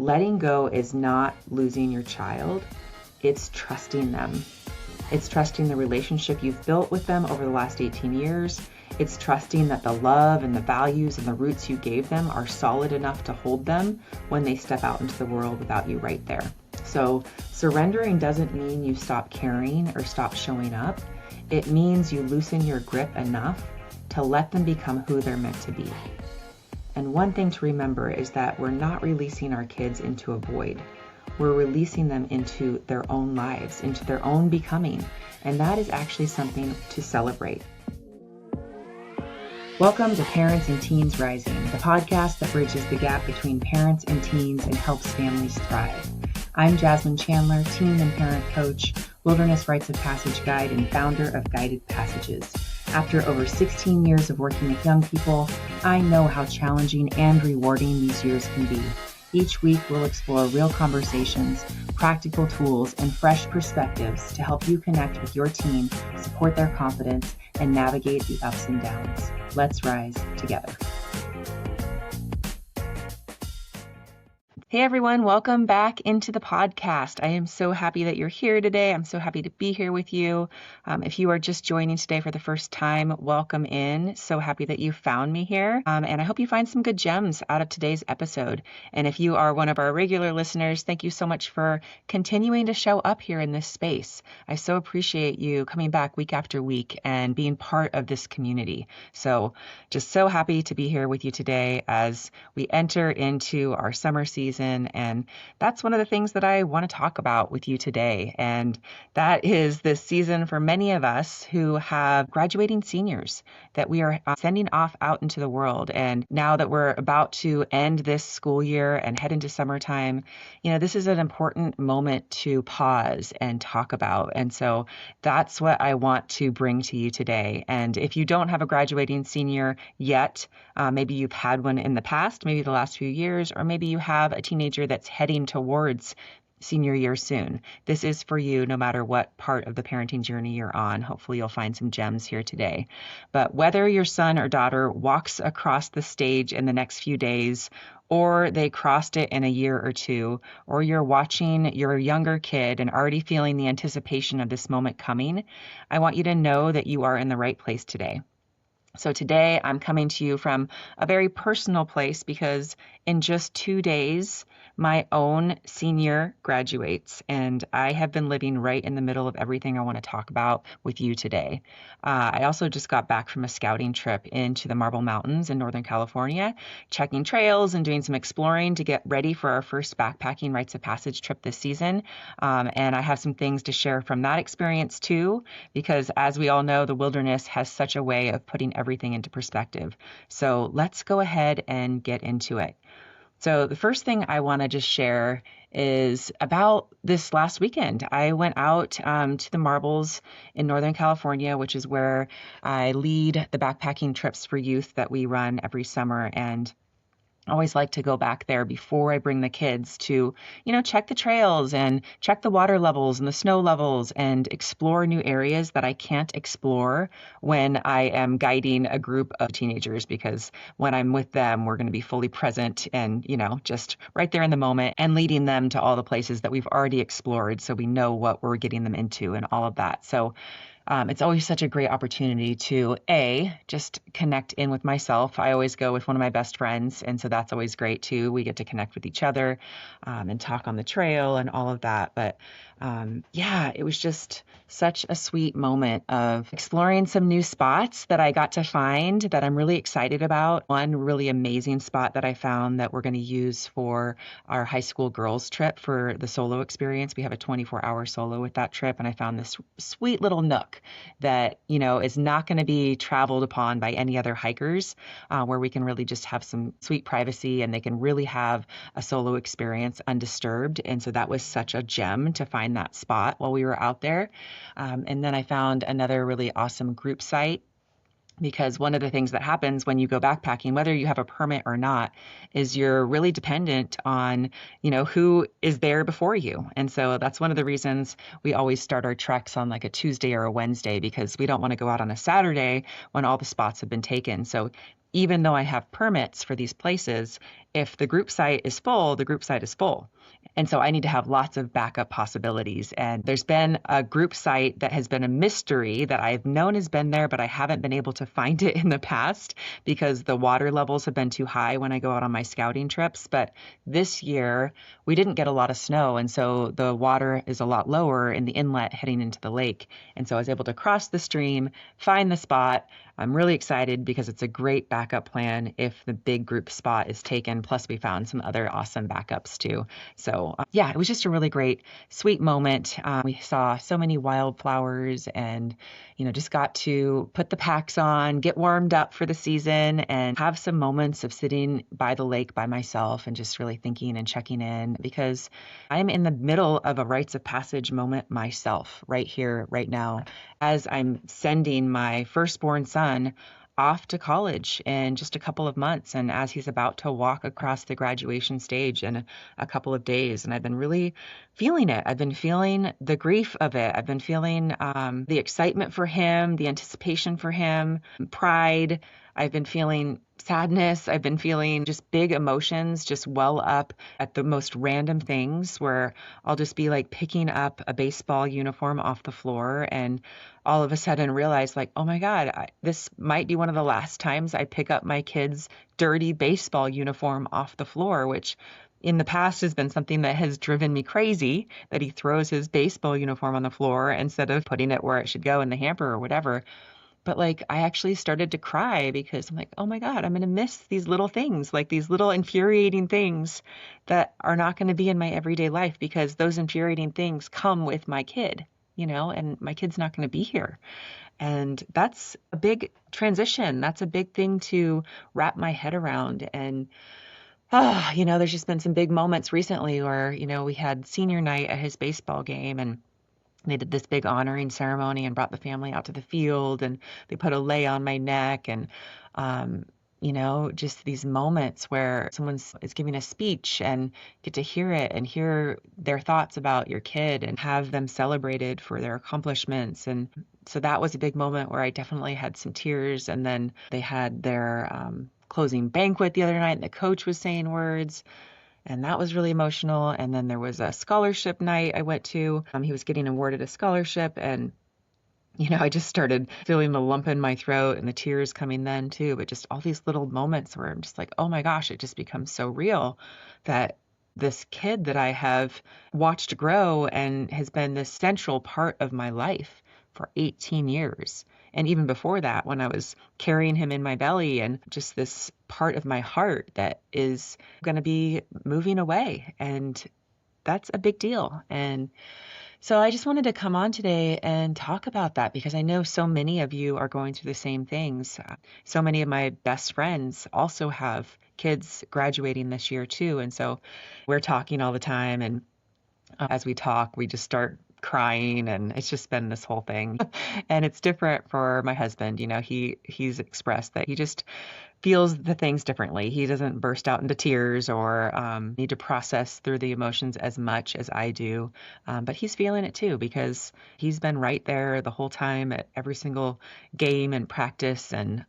Letting go is not losing your child. It's trusting them. It's trusting the relationship you've built with them over the last 18 years. It's trusting that the love and the values and the roots you gave them are solid enough to hold them when they step out into the world without you right there. So surrendering doesn't mean you stop caring or stop showing up. It means you loosen your grip enough to let them become who they're meant to be. And one thing to remember is that we're not releasing our kids into a void. We're releasing them into their own lives, into their own becoming. And that is actually something to celebrate. Welcome to Parents and Teens Rising, the podcast that bridges the gap between parents and teens and helps families thrive. I'm Jasmine Chandler, teen and parent coach, wilderness rites of passage guide, and founder of Guided Passages. After over 16 years of working with young people, I know how challenging and rewarding these years can be. Each week, we'll explore real conversations, practical tools, and fresh perspectives to help you connect with your teen, support their confidence, and navigate the ups and downs. Let's rise together. Hey everyone, welcome back into the podcast. I am so happy that you're here today. I'm so happy to be here with you. If you are just joining today for the first time, welcome in. So happy that you found me here. And I hope you find some good gems out of today's episode. And if you are one of our regular listeners, thank you so much for continuing to show up here in this space. I so appreciate you coming back week after week and being part of this community. So just so happy to be here with you today as we enter into our summer season. And that's one of the things that I want to talk about with you today. And that is this season for many of us who have graduating seniors that we are sending off out into the world. And now that we're about to end this school year and head into summertime, this is an important moment to pause and talk about. And so that's what I want to bring to you today. And if you don't have a graduating senior yet, maybe you've had one in the past, maybe the last few years, or maybe you have a teenager that's heading towards senior year soon. This is for you no matter what part of the parenting journey you're on. Hopefully you'll find some gems here today. But whether your son or daughter walks across the stage in the next few days, or they crossed it in a year or two, or you're watching your younger kid and already feeling the anticipation of this moment coming, I want you to know that you are in the right place today. So today I'm coming to you from a very personal place because in just 2 days, my own senior graduates, and I have been living right in the middle of everything I want to talk about with you today. I also just got back from a scouting trip into the Marble Mountains in Northern California, checking trails and doing some exploring to get ready for our first backpacking rites of passage trip this season. And I have some things to share from that experience too, because as we all know, the wilderness has such a way of putting everything into perspective. So let's go ahead and get into it. So the first thing I want to just share is about this last weekend. I went out to the Marbles in Northern California, which is where I lead the backpacking trips for youth that we run every summer. And I always like to go back there before I bring the kids to, check the trails and check the water levels and the snow levels and explore new areas that I can't explore when I am guiding a group of teenagers, because when I'm with them, we're going to be fully present and, just right there in the moment and leading them to all the places that we've already explored so we know what we're getting them into and all of that. So it's always such a great opportunity to, just connect in with myself. I always go with one of my best friends, and so that's always great too. We get to connect with each other and talk on the trail and all of that. But it was just such a sweet moment of exploring some new spots that I got to find that I'm really excited about. One really amazing spot that I found that we're going to use for our high school girls trip for the solo experience. We have a 24-hour solo with that trip, and I found this sweet little nook that, is not going to be traveled upon by any other hikers, where we can really just have some sweet privacy and they can really have a solo experience undisturbed. And so that was such a gem to find that spot while we were out there. And then I found another really awesome group site, because one of the things that happens when you go backpacking, whether you have a permit or not, is you're really dependent on, who is there before you. And so that's one of the reasons we always start our treks on like a Tuesday or a Wednesday, because we don't want to go out on a Saturday when all the spots have been taken. So even though I have permits for these places, if the group site is full, the group site is full. And so I need to have lots of backup possibilities. And there's been a group site that has been a mystery that I've known has been there, but I haven't been able to find it in the past because the water levels have been too high when I go out on my scouting trips. But this year, we didn't get a lot of snow. And so the water is a lot lower in the inlet heading into the lake. And so I was able to cross the stream, find the spot. I'm really excited because it's a great backup plan if the big group spot is taken. Plus, we found some other awesome backups too. So, yeah, it was just a really great, sweet moment. We saw so many wildflowers and, just got to put the packs on, get warmed up for the season, and have some moments of sitting by the lake by myself and just really thinking and checking in because I'm in the middle of a rites of passage moment myself right here, right now, as I'm sending my firstborn son off to college in just a couple of months and as he's about to walk across the graduation stage in a couple of days. And I've been really feeling it. I've been feeling the grief of it. I've been feeling the excitement for him, the anticipation for him, pride. I've been feeling sadness. I've been feeling just big emotions just well up at the most random things where I'll just be like picking up a baseball uniform off the floor and all of a sudden realize like, oh my God, this might be one of the last times I pick up my kid's dirty baseball uniform off the floor, which in the past has been something that has driven me crazy, that he throws his baseball uniform on the floor instead of putting it where it should go in the hamper or whatever. But like I actually started to cry because I'm like, oh my God, I'm going to miss these little things, like these little infuriating things that are not going to be in my everyday life because those infuriating things come with my kid, and my kid's not going to be here. And that's a big transition. That's a big thing to wrap my head around. And there's just been some big moments recently where, we had senior night at his baseball game and they did this big honoring ceremony and brought the family out to the field and they put a lei on my neck and, just these moments where someone is giving a speech and get to hear it and hear their thoughts about your kid and have them celebrated for their accomplishments. And so that was a big moment where I definitely had some tears. And then they had their closing banquet the other night and the coach was saying words. And that was really emotional. And then there was a scholarship night I went to. He was getting awarded a scholarship. And, I just started feeling the lump in my throat and the tears coming then too. But just all these little moments where I'm just like, oh my gosh, it just becomes so real that this kid that I have watched grow and has been this central part of my life for 18 years. And even before that, when I was carrying him in my belly and just this part of my heart that is going to be moving away. And that's a big deal. And so I just wanted to come on today and talk about that because I know so many of you are going through the same things. So many of my best friends also have kids graduating this year too. And so we're talking all the time. And as we talk, we just start crying and it's just been this whole thing. And it's different for my husband. He's expressed that he just feels the things differently. He doesn't burst out into tears or need to process through the emotions as much as I do. But he's feeling it too because he's been right there the whole time at every single game and practice and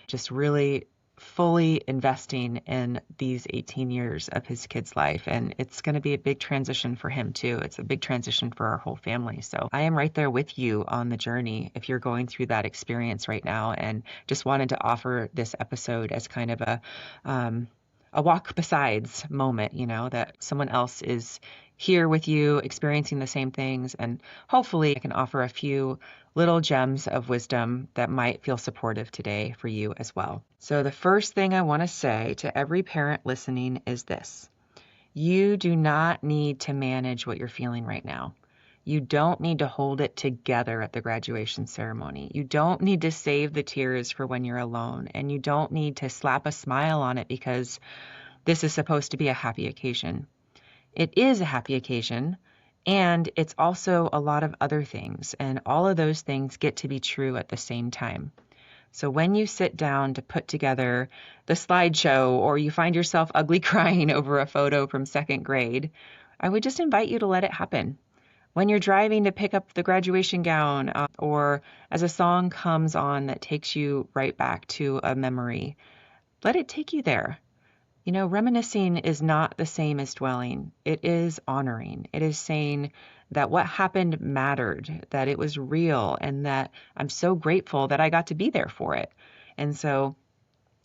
just really fully investing in these 18 years of his kid's life. And it's going to be a big transition for him too. It's a big transition for our whole family. So I am right there with you on the journey if you're going through that experience right now, and just wanted to offer this episode as kind of a walk besides moment, that someone else is here with you experiencing the same things. And hopefully I can offer a few little gems of wisdom that might feel supportive today for you as well. So the first thing I want to say to every parent listening is this: you do not need to manage what you're feeling right now. You don't need to hold it together at the graduation ceremony. You don't need to save the tears for when you're alone. And you don't need to slap a smile on it because this is supposed to be a happy occasion. It is a happy occasion, and it's also a lot of other things. And all of those things get to be true at the same time. So when you sit down to put together the slideshow or you find yourself ugly crying over a photo from second grade, I would just invite you to let it happen. when you're driving to pick up the graduation gown, or as a song comes on that takes you right back to a memory, let it take you there. Reminiscing is not the same as dwelling. It is honoring. It is saying that what happened mattered, that it was real, and that I'm so grateful that I got to be there for it. And so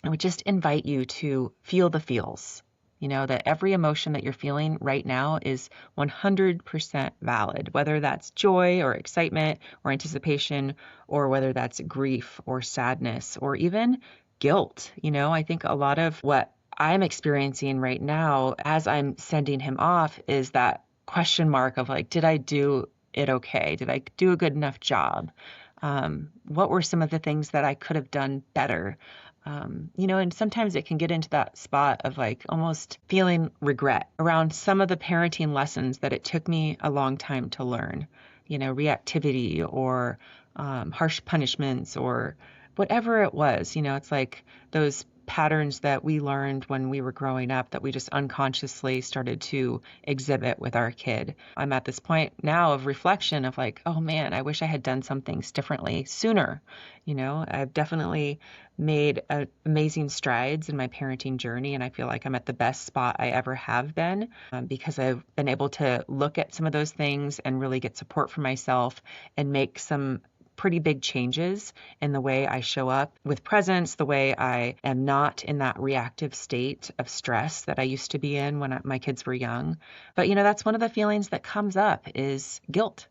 I would just invite you to feel the feels. That every emotion that you're feeling right now is 100% valid, whether that's joy or excitement or anticipation, or whether that's grief or sadness or even guilt. I think a lot of what I'm experiencing right now as I'm sending him off is that question mark of like, did I do it okay? Did I do a good enough job? What were some of the things that I could have done better? And sometimes it can get into that spot of like almost feeling regret around some of the parenting lessons that it took me a long time to learn, reactivity or harsh punishments or whatever it was. It's like those patterns that we learned when we were growing up that we just unconsciously started to exhibit with our kid. I'm at this point now of reflection of like, oh man, I wish I had done some things differently sooner. I've definitely made amazing strides in my parenting journey, and I feel like I'm at the best spot I ever have been because I've been able to look at some of those things and really get support for myself and make some pretty big changes in the way I show up with presence, the way I am not in that reactive state of stress that I used to be in when my kids were young. But, that's one of the feelings that comes up is guilt,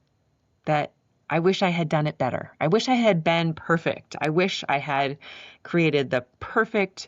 that I wish I had done it better. I wish I had been perfect. I wish I had created the perfect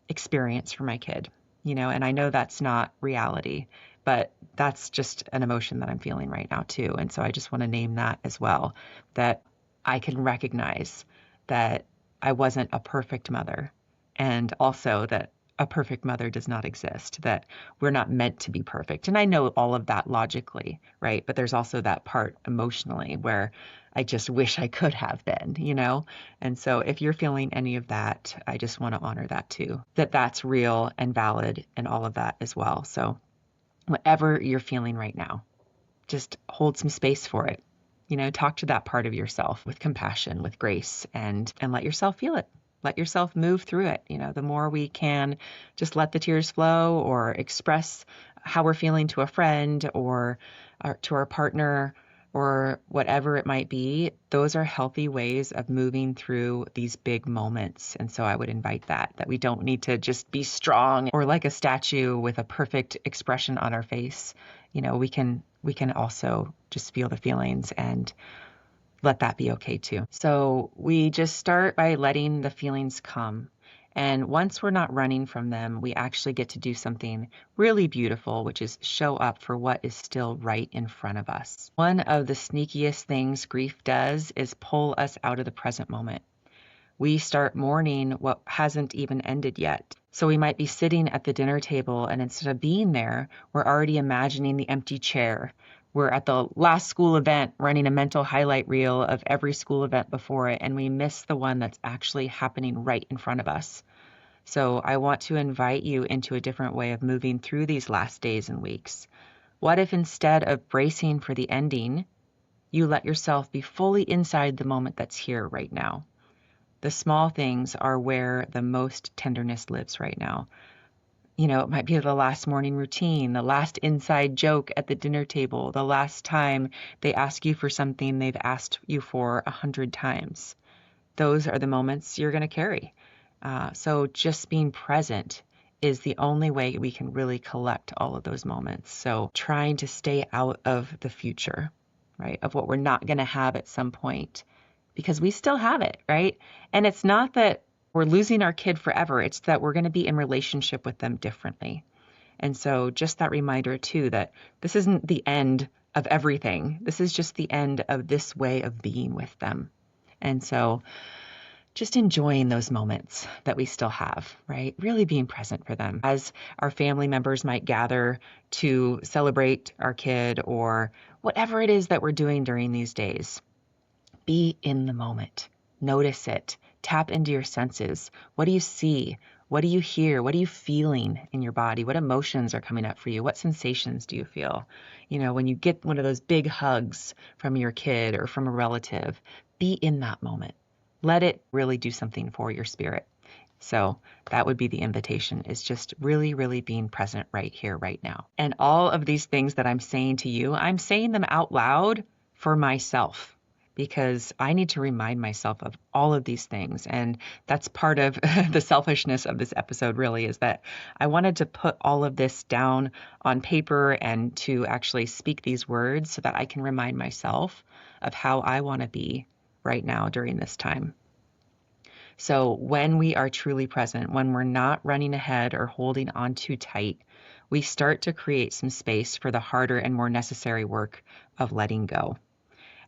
experience for my kid, and I know that's not reality, but that's just an emotion that I'm feeling right now too. And so I just want to name that as well, that I can recognize that I wasn't a perfect mother, and also that a perfect mother does not exist, that we're not meant to be perfect. And I know all of that logically, right? But there's also that part emotionally where I just wish I could have been, And so if you're feeling any of that, I just want to honor that too, that that's real and valid and all of that as well. So whatever you're feeling right now, just hold some space for it. Talk to that part of yourself with compassion, with grace, and let yourself feel it. Let yourself move through it. The more we can just let the tears flow or express how we're feeling to a friend or to our partner or whatever it might be, those are healthy ways of moving through these big moments. And so I would invite that we don't need to just be strong or like a statue with a perfect expression on our face. We can also just feel the feelings and let that be okay too. So we just start by letting the feelings come. And once we're not running from them, we actually get to do something really beautiful, which is show up for what is still right in front of us. One of the sneakiest things grief does is pull us out of the present moment. We start mourning what hasn't even ended yet. So we might be sitting at the dinner table, and instead of being there, we're already imagining the empty chair. We're at the last school event running a mental highlight reel of every school event before it, and we miss the one that's actually happening right in front of us. So I want to invite you into a different way of moving through these last days and weeks. What if instead of bracing for the ending, you let yourself be fully inside the moment that's here right now? The small things are where the most tenderness lives right now. It might be the last morning routine, the last inside joke at the dinner table, the last time they ask you for something they've asked you for 100 times. Those are the moments you're going to carry. So just being present is the only way we can really collect all of those moments. So trying to stay out of the future, right, of what we're not going to have at some point, because we still have it, right? And it's not that we're losing our kid forever. It's that we're going to be in relationship with them differently. And so just that reminder too, that this isn't the end of everything. This is just the end of this way of being with them. And so just enjoying those moments that we still have, right? Really being present for them as our family members might gather to celebrate our kid or whatever it is that we're doing during these days. Be in the moment. Notice it. Tap into your senses. What do you see? What do you hear? What are you feeling in your body? What emotions are coming up for you? What sensations do you feel? When you get one of those big hugs from your kid or from a relative, be in that moment. Let it really do something for your spirit. So that would be the invitation, is just really, really being present right here, right now. And all of these things that I'm saying to you, I'm saying them out loud for myself, because I need to remind myself of all of these things. And that's part of the selfishness of this episode, really, is that I wanted to put all of this down on paper and to actually speak these words so that I can remind myself of how I want to be right now during this time. So when we are truly present, when we're not running ahead or holding on too tight, we start to create some space for the harder and more necessary work of letting go.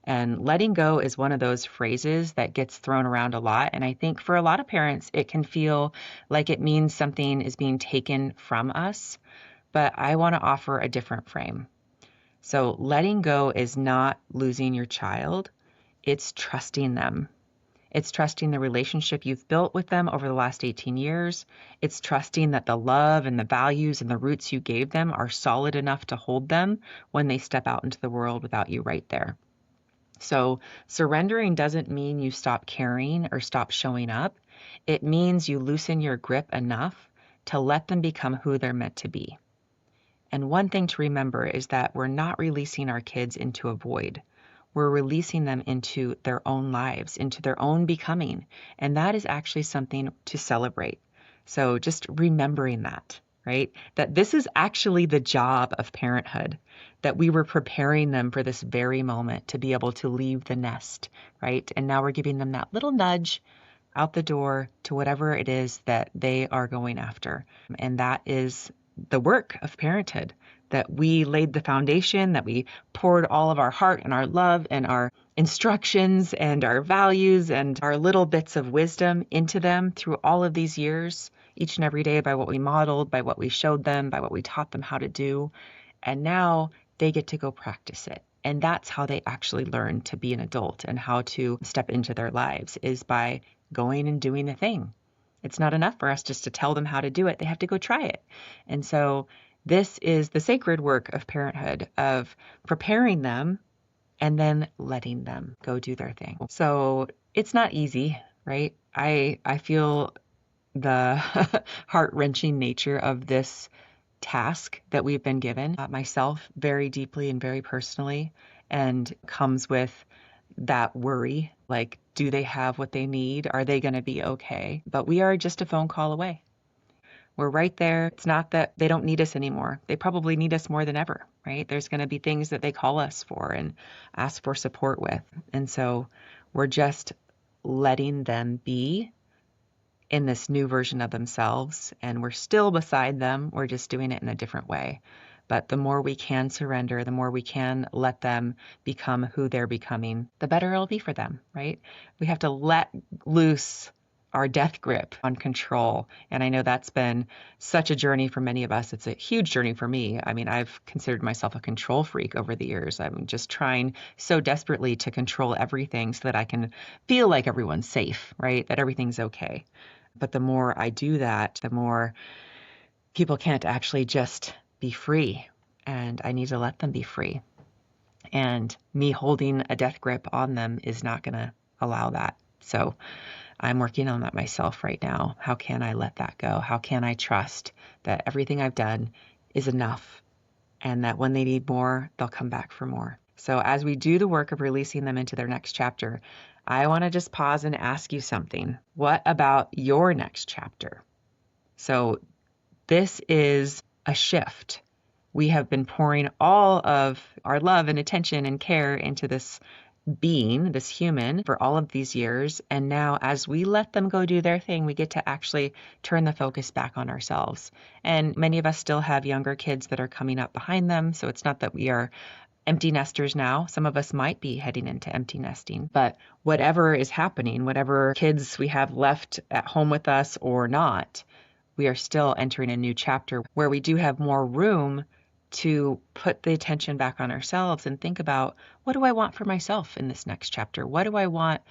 And letting go is one of those phrases that gets thrown around a lot. And I think for a lot of parents, it can feel like it means something is being taken from us. But I want to offer a different frame. So letting go is not losing your child. It's trusting them. It's trusting the relationship you've built with them over the last 18 years. It's trusting that the love and the values and the roots you gave them are solid enough to hold them when they step out into the world without you right there. So surrendering doesn't mean you stop caring or stop showing up. It means you loosen your grip enough to let them become who they're meant to be. And one thing to remember is that we're not releasing our kids into a void. We're releasing them into their own lives, into their own becoming. And that is actually something to celebrate. So just remembering that, right? That this is actually the job of parenthood, that we were preparing them for this very moment to be able to leave the nest, right? And now we're giving them that little nudge out the door to whatever it is that they are going after. And that is the work of parenthood, that we laid the foundation, that we poured all of our heart and our love and our instructions and our values and our little bits of wisdom into them through all of these years, each and every day, by what we modeled, by what we showed them, by what we taught them how to do. And now they get to go practice it. And that's how they actually learn to be an adult and how to step into their lives, is by going and doing the thing. It's not enough for us just to tell them how to do it. They have to go try it. And so this is the sacred work of parenthood, of preparing them and then letting them go do their thing. So it's not easy, right? I feel the heart-wrenching nature of this task that we've been given, myself very deeply and very personally, and comes with that worry, like, do they have what they need? Are they going to be okay? But we are just a phone call away. We're right there. It's not that they don't need us anymore. They probably need us more than ever, right? There's going to be things that they call us for and ask for support with. And so we're just letting them be in this new version of themselves, and we're still beside them. We're just doing it in a different way. But the more we can surrender, the more we can let them become who they're becoming, the better it'll be for them, right? We have to let loose our death grip on control. And I know that's been such a journey for many of us. It's a huge journey for me. I mean, I've considered myself a control freak over the years. I'm just trying so desperately to control everything so that I can feel like everyone's safe, right? That everything's okay. But the more I do that, the more people can't actually just be free. And I need to let them be free. And me holding a death grip on them is not going to allow that. So I'm working on that myself right now. How can I let that go? How can I trust that everything I've done is enough, and that when they need more, they'll come back for more? So as we do the work of releasing them into their next chapter, I want to just pause and ask you something. What about your next chapter? So this is a shift. We have been pouring all of our love and attention and care into this being, this human, for all of these years. And now as we let them go do their thing, we get to actually turn the focus back on ourselves. And many of us still have younger kids that are coming up behind them. So it's not that we are empty nesters now. Some of us might be heading into empty nesting, but whatever is happening, whatever kids we have left at home with us or not, we are still entering a new chapter where we do have more room to put the attention back on ourselves and think about, what do I want for myself in this next chapter? What do I want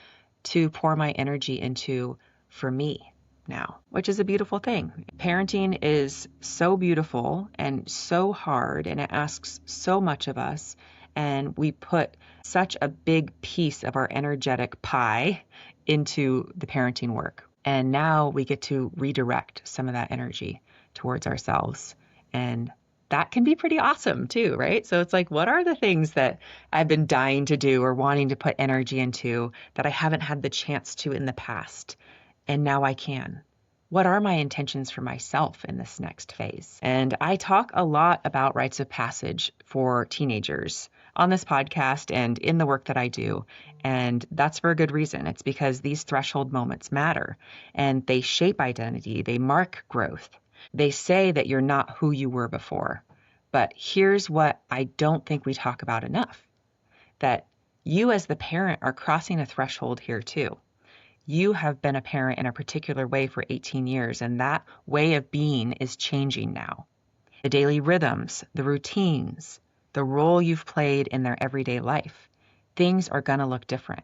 to pour my energy into for me? now, which is a beautiful thing. Parenting is so beautiful and so hard, and it asks so much of us. And we put such a big piece of our energetic pie into the parenting work. And now we get to redirect some of that energy towards ourselves. And that can be pretty awesome too, right? So it's like, what are the things that I've been dying to do or wanting to put energy into that I haven't had the chance to in the past? And now I can. What are my intentions for myself in this next phase? And I talk a lot about rites of passage for teenagers on this podcast and in the work that I do. And that's for a good reason. It's because these threshold moments matter and they shape identity, they mark growth. They say that you're not who you were before. But here's what I don't think we talk about enough, that you as the parent are crossing a threshold here too. You have been a parent in a particular way for 18 years, and that way of being is changing now. The daily rhythms, the routines, the role you've played in their everyday life, things are going to look different.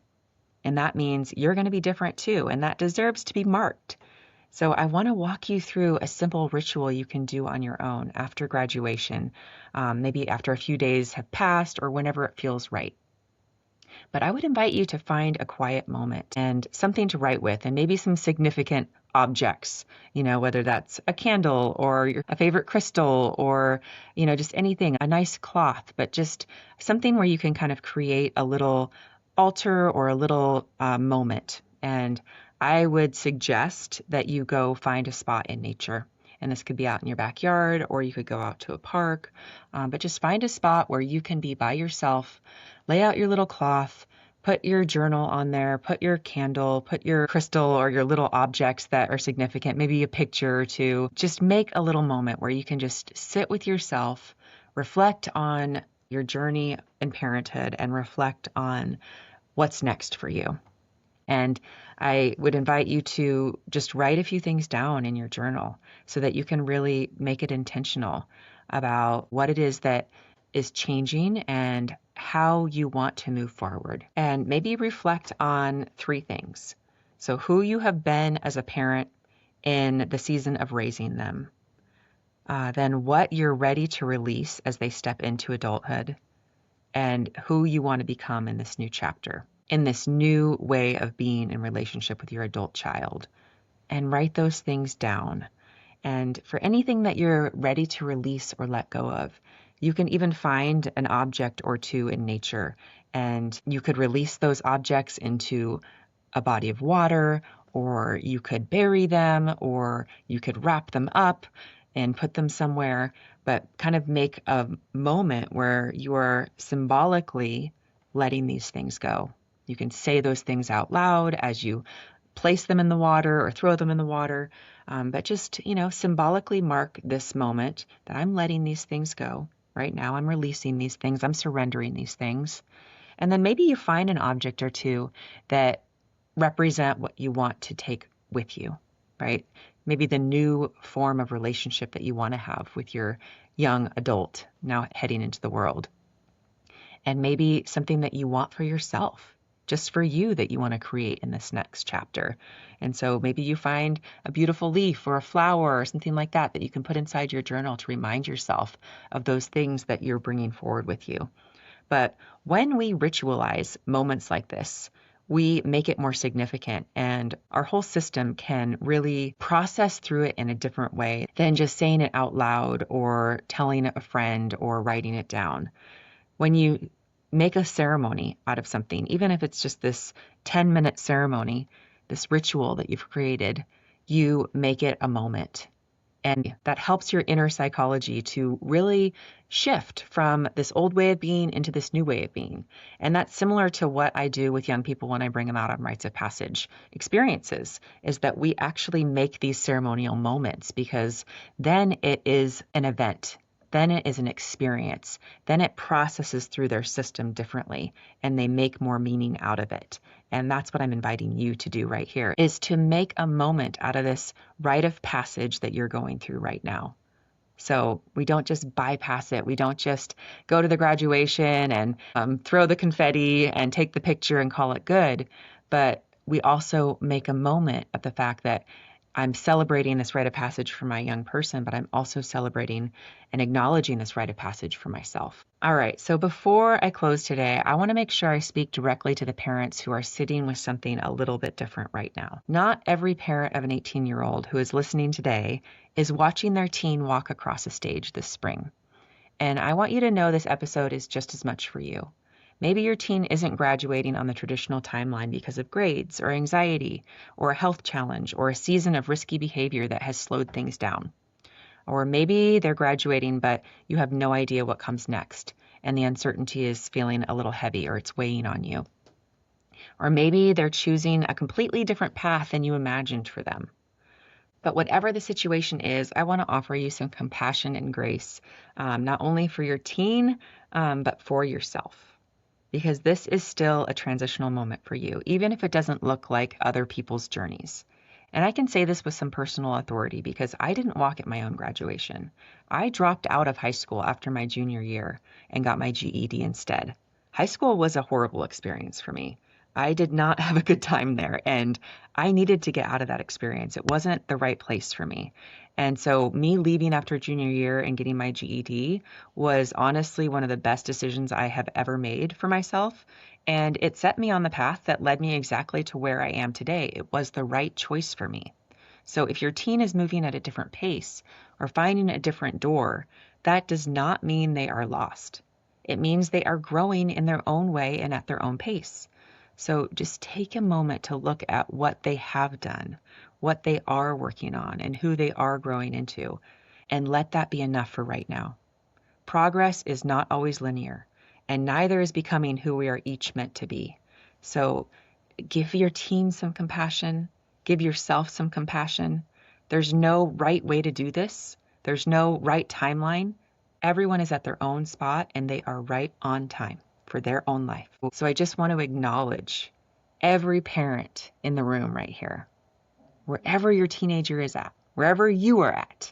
And that means you're going to be different too, and that deserves to be marked. So I want to walk you through a simple ritual you can do on your own after graduation, maybe after a few days have passed or whenever it feels right. But I would invite you to find a quiet moment and something to write with, and maybe some significant objects, whether that's a candle or a favorite crystal or, just anything, a nice cloth, but just something where you can kind of create a little altar or a little moment. And I would suggest that you go find a spot in nature. And this could be out in your backyard, or you could go out to a park, but just find a spot where you can be by yourself, lay out your little cloth, put your journal on there, put your candle, put your crystal or your little objects that are significant, maybe a picture or two. Just make a little moment where you can just sit with yourself, reflect on your journey in parenthood, and reflect on what's next for you. And I would invite you to just write a few things down in your journal so that you can really make it intentional about what it is that is changing and how you want to move forward. And maybe reflect on 3 things. So who you have been as a parent in the season of raising them, then what you're ready to release as they step into adulthood, and who you want to become in this new chapter, in this new way of being in relationship with your adult child. And write those things down. And for anything that you're ready to release or let go of, you can even find an object or two in nature, and you could release those objects into a body of water, or you could bury them, or you could wrap them up and put them somewhere, but kind of make a moment where you are symbolically letting these things go. You can say those things out loud as you place them in the water or throw them in the water, but just, symbolically mark this moment that I'm letting these things go. Right now, I'm releasing these things. I'm surrendering these things. And then maybe you find an object or two that represent what you want to take with you, right? Maybe the new form of relationship that you want to have with your young adult now heading into the world. And maybe something that you want for yourself, just for you, that you want to create in this next chapter. And so maybe you find a beautiful leaf or a flower or something like that you can put inside your journal to remind yourself of those things that you're bringing forward with you. But when we ritualize moments like this, we make it more significant, and our whole system can really process through it in a different way than just saying it out loud or telling a friend or writing it down. When you make a ceremony out of something, even if it's just this 10-minute ceremony, this ritual that you've created, you make it a moment. And that helps your inner psychology to really shift from this old way of being into this new way of being. And that's similar to what I do with young people when I bring them out on rites of passage experiences, is that we actually make these ceremonial moments, because then it is an event. Then it is an experience. Then it processes through their system differently, and they make more meaning out of it. And that's what I'm inviting you to do right here, is to make a moment out of this rite of passage that you're going through right now. So we don't just bypass it. We don't just go to the graduation and throw the confetti and take the picture and call it good. But we also make a moment of the fact that I'm celebrating this rite of passage for my young person, but I'm also celebrating and acknowledging this rite of passage for myself. All right, so before I close today, I want to make sure I speak directly to the parents who are sitting with something a little bit different right now. Not every parent of an 18-year-old who is listening today is watching their teen walk across a stage this spring. And I want you to know this episode is just as much for you. Maybe your teen isn't graduating on the traditional timeline because of grades or anxiety or a health challenge or a season of risky behavior that has slowed things down. Or maybe they're graduating, but you have no idea what comes next, and the uncertainty is feeling a little heavy or it's weighing on you. Or maybe they're choosing a completely different path than you imagined for them. But whatever the situation is, I want to offer you some compassion and grace, not only for your teen, but for yourself. Because this is still a transitional moment for you, even if it doesn't look like other people's journeys. And I can say this with some personal authority because I didn't walk at my own graduation. I dropped out of high school after my junior year and got my GED instead. High school was a horrible experience for me. I did not have a good time there, and I needed to get out of that experience. It wasn't the right place for me. And so me leaving after junior year and getting my GED was honestly one of the best decisions I have ever made for myself. And it set me on the path that led me exactly to where I am today. It was the right choice for me. So if your teen is moving at a different pace or finding a different door, that does not mean they are lost. It means they are growing in their own way and at their own pace. So just take a moment to look at what they have done, what they are working on, and who they are growing into, and let that be enough for right now. Progress is not always linear, and neither is becoming who we are each meant to be. So give your teen some compassion, give yourself some compassion. There's no right way to do this. There's no right timeline. Everyone is at their own spot, and they are right on time for their own life. So I just want to acknowledge every parent in the room right here, wherever your teenager is at, wherever you are at,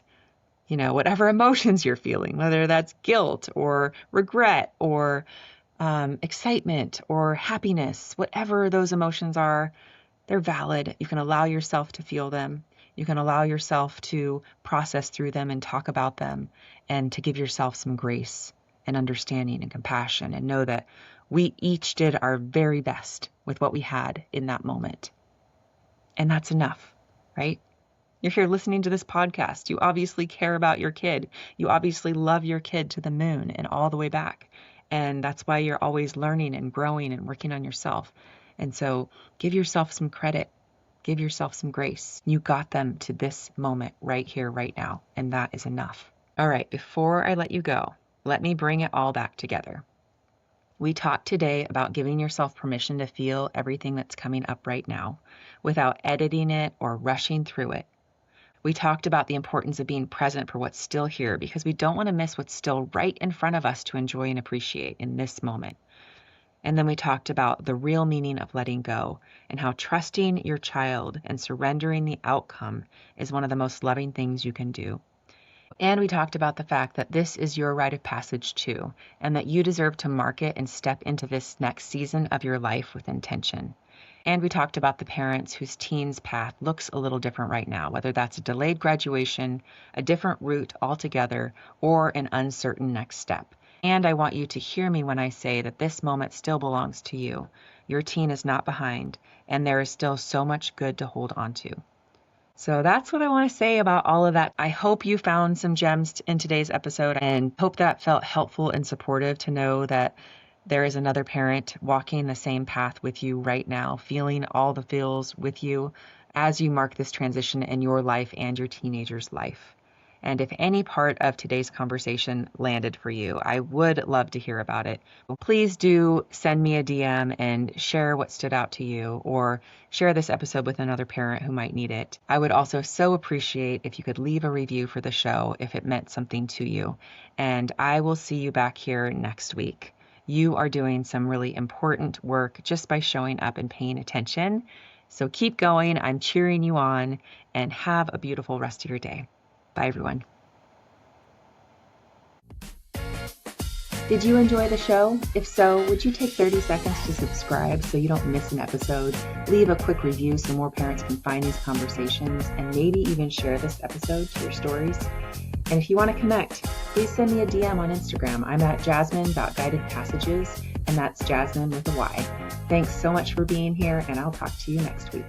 whatever emotions you're feeling, whether that's guilt or regret or excitement or happiness, whatever those emotions are, they're valid. You can allow yourself to feel them. You can allow yourself to process through them and talk about them and to give yourself some grace and understanding and compassion and know that we each did our very best with what we had in that moment. And that's enough, right? You're here listening to this podcast. You obviously care about your kid. You obviously love your kid to the moon and all the way back. And that's why you're always learning and growing and working on yourself. And so give yourself some credit. Give yourself some grace. You got them to this moment right here, right now. And that is enough. All right, before I let you go, let me bring it all back together. We talked today about giving yourself permission to feel everything that's coming up right now without editing it or rushing through it. We talked about the importance of being present for what's still here because we don't want to miss what's still right in front of us to enjoy and appreciate in this moment. And then we talked about the real meaning of letting go and how trusting your child and surrendering the outcome is one of the most loving things you can do. And we talked about the fact that this is your rite of passage too, and that you deserve to mark it and step into this next season of your life with intention. And we talked about the parents whose teen's path looks a little different right now, whether that's a delayed graduation, a different route altogether, or an uncertain next step. And I want you to hear me when I say that this moment still belongs to you. Your teen is not behind, and there is still so much good to hold on to. So that's what I want to say about all of that. I hope you found some gems in today's episode and hope that felt helpful and supportive to know that there is another parent walking the same path with you right now, feeling all the feels with you as you mark this transition in your life and your teenager's life. And if any part of today's conversation landed for you, I would love to hear about it. Please do send me a DM and share what stood out to you or share this episode with another parent who might need it. I would also so appreciate if you could leave a review for the show if it meant something to you. And I will see you back here next week. You are doing some really important work just by showing up and paying attention. So keep going. I'm cheering you on and have a beautiful rest of your day. Bye, everyone. Did you enjoy the show? If so, would you take 30 seconds to subscribe so you don't miss an episode? Leave a quick review so more parents can find these conversations, and maybe even share this episode to your stories. And if you want to connect, please send me a DM on Instagram. I'm at jasmine.guidedpassages, and that's Jasmine with a Y. Thanks so much for being here, and I'll talk to you next week.